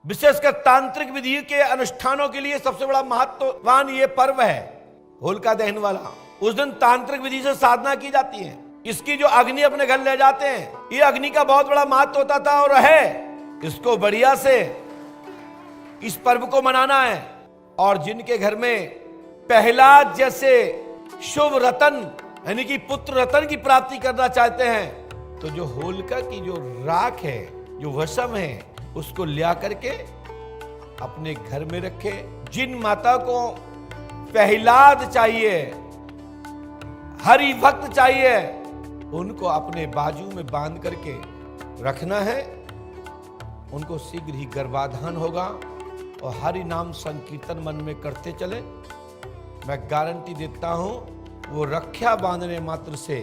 विशेषकर तांत्रिक विधि के अनुष्ठानों के लिए सबसे बड़ा महत्ववान ये पर्व है होलिका दहन वाला। उस दिन तांत्रिक विधि से साधना की जाती है। इसकी जो अग्नि अपने घर ले जाते हैं, ये अग्नि का बहुत बड़ा महत्व होता था और है। इसको बढ़िया से इस पर्व को मनाना है। और जिनके घर में प्रहलाद जैसे शुभ रतन यानी कि पुत्र रतन की प्राप्ति करना चाहते हैं, तो जो होलिका की जो राख है, जो भस्म है, उसको लिया करके अपने घर में रखे। जिन माता को प्रहलाद चाहिए, हरि भक्त चाहिए, उनको अपने बाजू में बांध करके रखना है। उनको शीघ्र ही गर्भाधान होगा और हरि नाम संकीर्तन मन में करते चले। मैं गारंटी देता हूं, वो रक्षा बांधने मात्र से,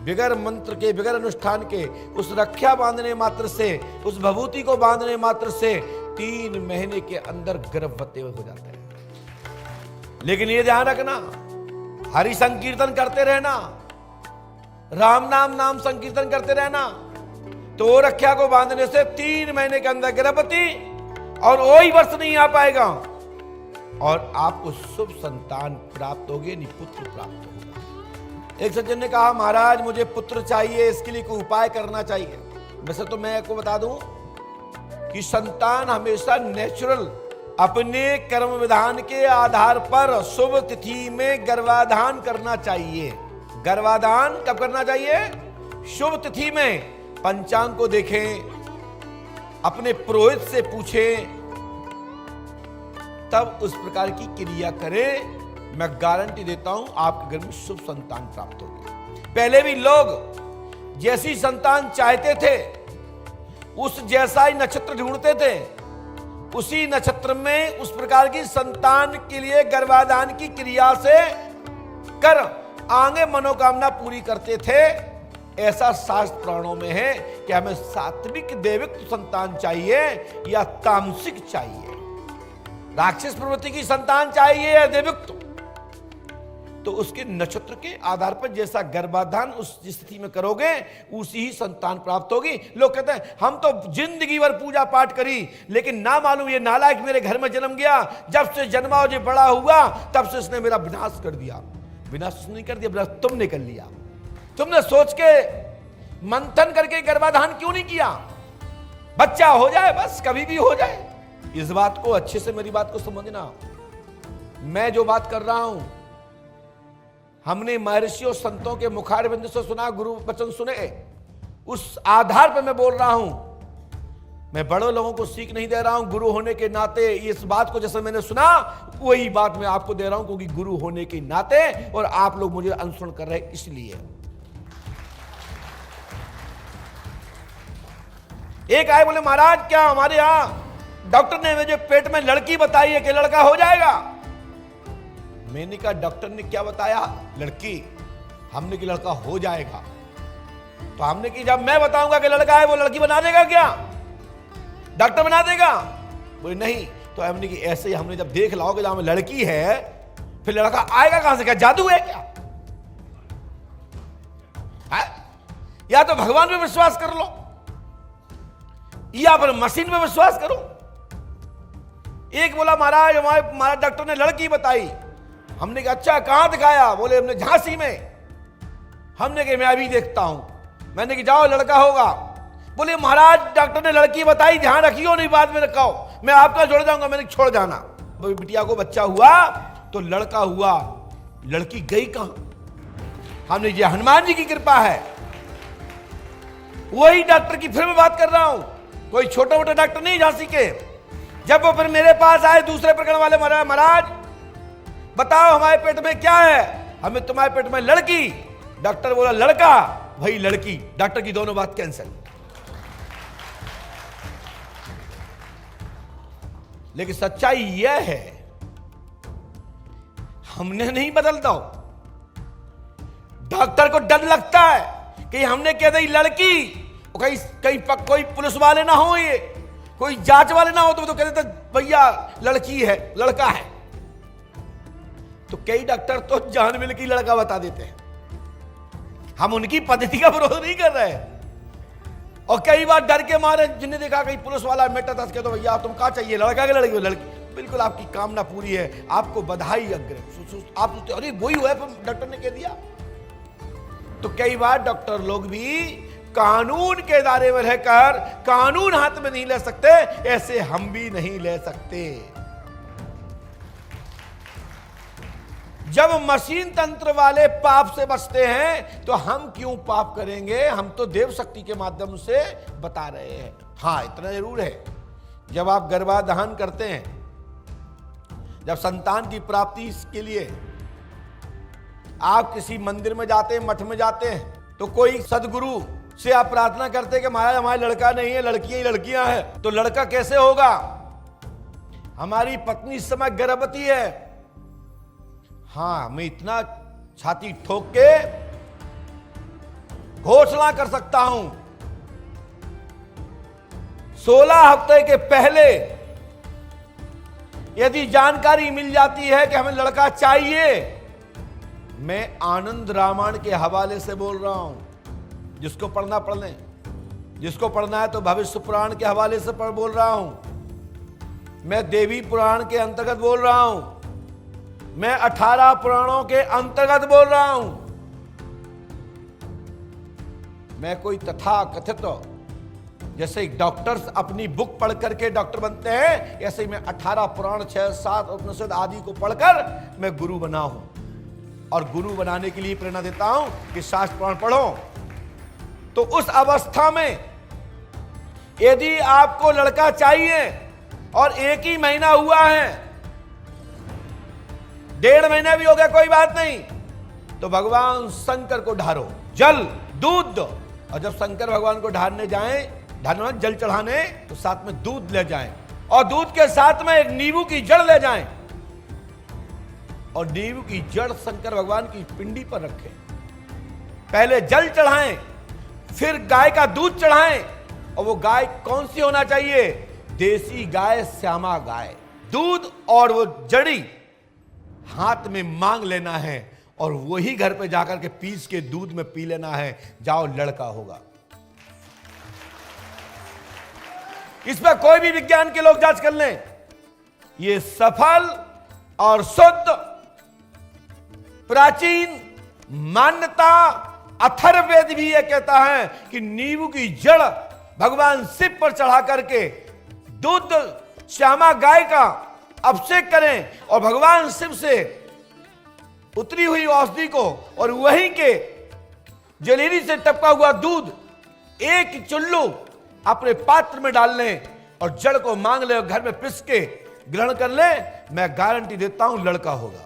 बिगर मंत्र के, बिगर अनुष्ठान के, उस रक्षा बांधने मात्र से, उस भभूति को बांधने मात्र से 3 महीने के अंदर गर्भवती हो जाते हैं। लेकिन ये ध्यान रखना, हरि संकीर्तन करते रहना, राम नाम संकीर्तन करते रहना, तो वो रक्षा को बांधने से 3 महीने के अंदर गर्भवती, और वही वर्ष नहीं आ पाएगा और आपको शुभ संतान प्राप्त होगी, यानी पुत्र प्राप्त होगा। एक सज्जन ने कहा, महाराज मुझे पुत्र चाहिए, इसके लिए कोई उपाय करना चाहिए। वैसे तो मैं आपको बता दूं कि संतान हमेशा नेचुरल अपने कर्म विधान के आधार पर शुभ तिथि में गर्भाधान करना चाहिए। गर्भाधान कब करना चाहिए? शुभ तिथि में। पंचांग को देखें, अपने पुरोहित से पूछें, तब उस प्रकार की क्रिया करें। मैं गारंटी देता हूं आपके घर में शुभ संतान प्राप्त होगी। पहले भी लोग जैसी संतान चाहते थे, उस जैसा ही नक्षत्र ढूंढते थे, उसी नक्षत्र में उस प्रकार की संतान के लिए गर्भाधान की क्रिया से कर आगे मनोकामना पूरी करते थे। ऐसा शास्त्र पुराणों में है कि हमें सात्विक देविक संतान चाहिए या तामसिक चाहिए, राक्षस प्रवृत्ति की संतान चाहिए या देविक। तो उसके नक्षत्र के आधार पर जैसा गर्भाधान उस स्थिति में करोगे, उसी ही संतान प्राप्त होगी। लोग कहते हैं हम तो जिंदगी भर पूजा पाठ करी, लेकिन ना मालूम ये नालायक मेरे घर में जन्म गया, जब से जन्मा और बड़ा हुआ तब से इसने मेरा विनाश कर दिया। विनाश नहीं कर दिया, विनाश तुमने कर लिया। तुमने सोच के मंथन करके गर्भाधान क्यों नहीं किया? बच्चा हो जाए बस, कभी भी हो जाए। इस बात को अच्छे से, मेरी बात को समझना। मैं जो बात कर रहा हूं, हमने महर्षियों संतों के मुखारबिंद से सुना, गुरु वचन सुने, उस आधार पर मैं बोल रहा हूं। मैं बड़े लोगों को सीख नहीं दे रहा हूं। गुरु होने के नाते इस बात को जैसे मैंने सुना, वही बात मैं आपको दे रहा हूं, क्योंकि गुरु होने के नाते और आप लोग मुझे अनुसरण कर रहे हैं इसलिए। एक आए बोले, महाराज क्या हमारे यहां डॉक्टर ने मुझे पेट में लड़की बताई है कि लड़का हो जाएगा। मैंने कहा डॉक्टर ने क्या बताया? लड़की। हमने कि लड़का हो जाएगा। तो हमने कि जब मैं बताऊंगा कि लड़का है, वो लड़की बना देगा क्या? डॉक्टर बना देगा? बोले नहीं। तो हमने कि ऐसे ही हमने जब देख लाओगे जहां में लड़की है, फिर लड़का आएगा कहां से? क्या जादू है क्या? है? या तो भगवान पे विश्वास कर लो या फिर मशीन पे विश्वास करो। एक बोला, महाराज हमारे डॉक्टर ने लड़की बताई। हमने कहा अच्छा, कहां दिखाया? बोले हमने झांसी में। हमने कहा मैं अभी देखता हूं। मैंने कहा जाओ, लड़का होगा। बोले महाराज डॉक्टर ने लड़की बताई, ध्यान रखियो नहीं, बाद में रखाओ, मैं आपका जोड़ जाऊंगा। मैंने छोड़ जाना। बिटिया को बच्चा हुआ तो लड़का हुआ, लड़की गई कहां? हमने, ये हनुमान जी की कृपा है। वही डॉक्टर की फिर मैं बात कर रहा हूं, कोई छोटे मोटे डॉक्टर नहीं झांसी के। जब वो फिर मेरे पास आए दूसरे प्रकरण वाले, महाराज बताओ हमारे पेट में क्या है? हमें तुम्हारे पेट में लड़की। डॉक्टर बोला लड़का, भाई लड़की। डॉक्टर की दोनों बात कैंसिल। लेकिन सच्चाई यह है, हमने नहीं बदलता। डॉक्टर को डर लगता है कि हमने कह दी लड़की, कहीं कहीं कोई पुलिस वाले ना हो, ये कोई जांच वाले ना हो, तो कहते भैया लड़की है, लड़का है। तो कई डॉक्टर तो जान मिल की लड़का बता देते हैं। हम उनकी पद्धति का विरोध नहीं कर रहे, और कई बार डर के मारे जिन्हें देखा कहीं पुलिस वाला मेटा दस के, तो भैया तुम कहाँ चाहिए, लड़का के लड़की, लड़की, बिल्कुल आपकी कामना पूरी है, आपको बधाई अग्र। आप सोचते अरे वही हुआ है, डॉक्टर ने कह दिया। तो कई बार डॉक्टर लोग भी कानून के दायरे में रहकर कानून हाथ में नहीं ले सकते, ऐसे हम भी नहीं ले सकते। जब मशीन तंत्र वाले पाप से बचते हैं तो हम क्यों पाप करेंगे? हम तो देव शक्ति के माध्यम से बता रहे हैं। हां, इतना जरूर है, जब आप गर्भाधान करते हैं, जब संतान की प्राप्ति के लिए आप किसी मंदिर में जाते हैं, मठ में जाते हैं, तो कोई सदगुरु से आप प्रार्थना करते हैं कि महाराज हमारा लड़का नहीं है, लड़कियां ही लड़कियां हैं, तो लड़का कैसे होगा? हमारी पत्नी इस समय गर्भवती है। हां, मैं इतना छाती ठोक के घोषणा कर सकता हूं, 16 हफ्ते के पहले यदि जानकारी मिल जाती है कि हमें लड़का चाहिए, मैं आनंद रामायण के हवाले से बोल रहा हूं, जिसको पढ़ना पढ़ लें, जिसको पढ़ना है तो भविष्य पुराण के हवाले से बोल रहा हूं, मैं देवी पुराण के अंतर्गत बोल रहा हूं, मैं 18 पुराणों के अंतर्गत बोल रहा हूं। मैं कोई तथा कथित जैसे डॉक्टर्स अपनी बुक पढ़ करके डॉक्टर बनते हैं, ऐसे ही मैं 18 पुराण 6, 7 उपनिषद आदि को पढ़कर मैं गुरु बना हूं, और गुरु बनाने के लिए प्रेरणा देता हूं कि शास्त्र पुराण पढ़ो। तो उस अवस्था में यदि आपको लड़का चाहिए और 1 ही महीना हुआ है, 1.5 महीना भी हो गया, कोई बात नहीं, तो भगवान शंकर को ढारो, जल दूध, और जब शंकर भगवान को ढारने जाएं, जल चढ़ाने, तो साथ में दूध ले जाएं, और दूध के साथ में एक नींबू की जड़ ले जाएं, और नींबू की जड़ शंकर भगवान की पिंडी पर रखें। पहले जल चढ़ाएं, फिर गाय का दूध चढ़ाएं, और वो गाय कौन सी होना चाहिए? देसी गाय, श्यामा गाय। दूध और वो जड़ी हाथ में मांग लेना है, और वही घर पे जाकर के पीस के दूध में पी लेना है, जाओ लड़का होगा। इसमें कोई भी विज्ञान के लोग जांच कर लें, ये सफल और शुद्ध प्राचीन मान्यता। अथर्ववेद भी यह कहता है कि नींबू की जड़ भगवान शिव पर चढ़ा करके दूध श्यामा गाय का अभिषेक करें, और भगवान शिव से उतरी हुई औषधि को और वहीं के जलेरी से टपका हुआ दूध 1 चुल्लू अपने पात्र में डाल लें, और जड़ को मांग ले, घर में पिस के ग्रहण कर ले, मैं गारंटी देता हूं लड़का होगा।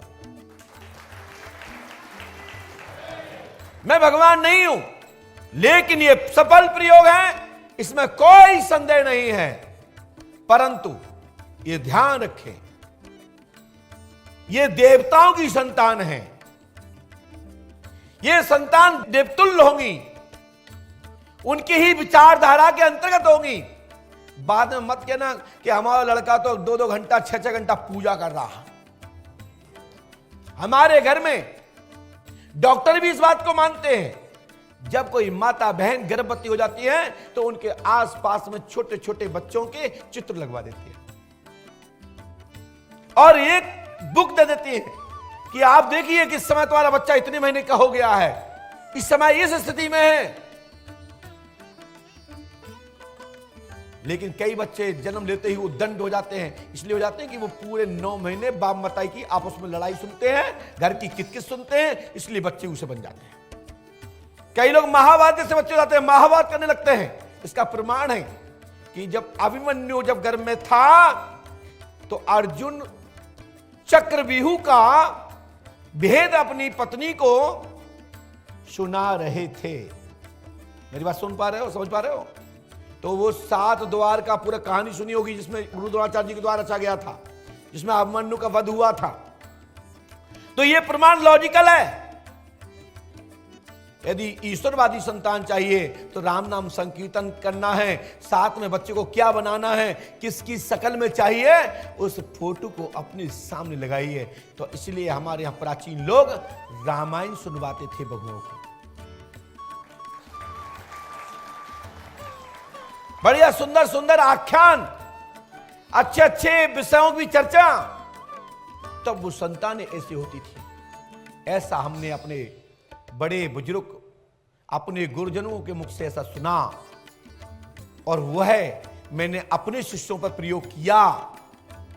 मैं भगवान नहीं हूं, लेकिन यह सफल प्रयोग है, इसमें कोई संदेह नहीं है। परंतु यह ध्यान रखें, यह देवताओं की संतान है, यह संतान देवतुल्य होंगी, उनकी ही विचारधारा के अंतर्गत होगी। बाद में मत कहना कि हमारा लड़का तो 2-2 घंटा 6-6 घंटा पूजा कर रहा। हमारे घर में डॉक्टर भी इस बात को मानते हैं, जब कोई माता बहन गर्भवती हो जाती है तो उनके आसपास में छोटे छोटे बच्चों के चित्र लगवा देती है, और एक बुक दे देती है कि आप देखिए कि इस समय तुम्हारा बच्चा इतने महीने का हो गया है, इस समय इस स्थिति में है। लेकिन कई बच्चे जन्म लेते ही वो दंड हो जाते हैं, इसलिए हो जाते हैं कि वो पूरे 9 महीने बाप मताई की आपस में लड़ाई सुनते हैं, घर की कितकित सुनते हैं, इसलिए बच्चे उसे बन जाते हैं। कई लोग महाभारत जैसे बच्चे जाते हैं, महाभारत करने लगते हैं। इसका प्रमाण है कि जब अभिमन्यु जब गर्भ में था तो अर्जुन चक्रव्यूह का भेद अपनी पत्नी को सुना रहे थे। मेरी बात सुन पा रहे हो, समझ पा रहे हो? तो वो 7 द्वार का पूरा कहानी सुनी होगी, जिसमें गुरु द्रोणाचार्य जी के द्वारा रचा गया था, जिसमें अभिमन्यु का वध हुआ था। तो ये प्रमाण लॉजिकल है। यदि ईश्वरवादी संतान चाहिए तो राम नाम संकीर्तन करना है, साथ में बच्चे को क्या बनाना है, किसकी शकल में चाहिए, उस फोटो को अपने सामने लगाइए। तो इसलिए हमारे यहां प्राचीन लोग रामायण सुनवाते थे बहुओं को। बढ़िया सुंदर सुंदर आख्यान, अच्छे अच्छे विषयों की चर्चा, तब वो संतानें ऐसी होती थी। ऐसा हमने अपने बड़े बुजुर्ग, अपने गुरुजनों के मुख से ऐसा सुना, और वह मैंने अपने शिष्यों पर प्रयोग किया,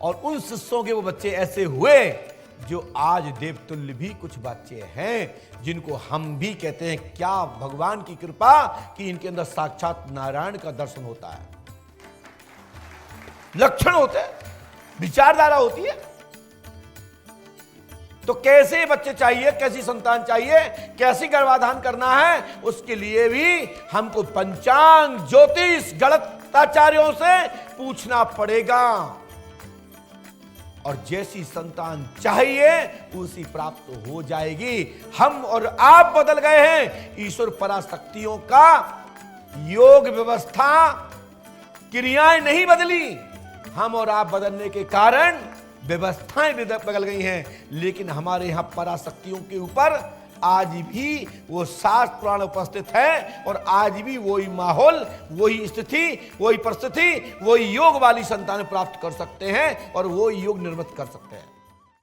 और उन शिष्यों के वो बच्चे ऐसे हुए जो आज देवतुल्य भी कुछ बच्चे हैं, जिनको हम भी कहते हैं क्या भगवान की कृपा कि इनके अंदर साक्षात नारायण का दर्शन होता है। लक्षण होते हैं, विचारधारा होती है। तो कैसे बच्चे चाहिए, कैसी संतान चाहिए, कैसी गर्भाधान करना है, उसके लिए भी हमको पंचांग, ज्योतिष, गणिताचार्यों से पूछना पड़ेगा। और जैसी संतान चाहिए उसी प्राप्त हो जाएगी। हम और आप बदल गए हैं, ईश्वर पराशक्तियों का योग व्यवस्था, क्रियाएं नहीं बदली। हम और आप बदलने के कारण व्यवस्थाएं बदल गई हैं, लेकिन हमारे यहां पराशक्तियों के ऊपर आज भी वो शास्त्र पुराण उपस्थित है, और आज भी वही माहौल, वही स्थिति, वही परिस्थिति, वही योग वाली संतान प्राप्त कर सकते हैं, और वो योग निर्मित कर सकते हैं।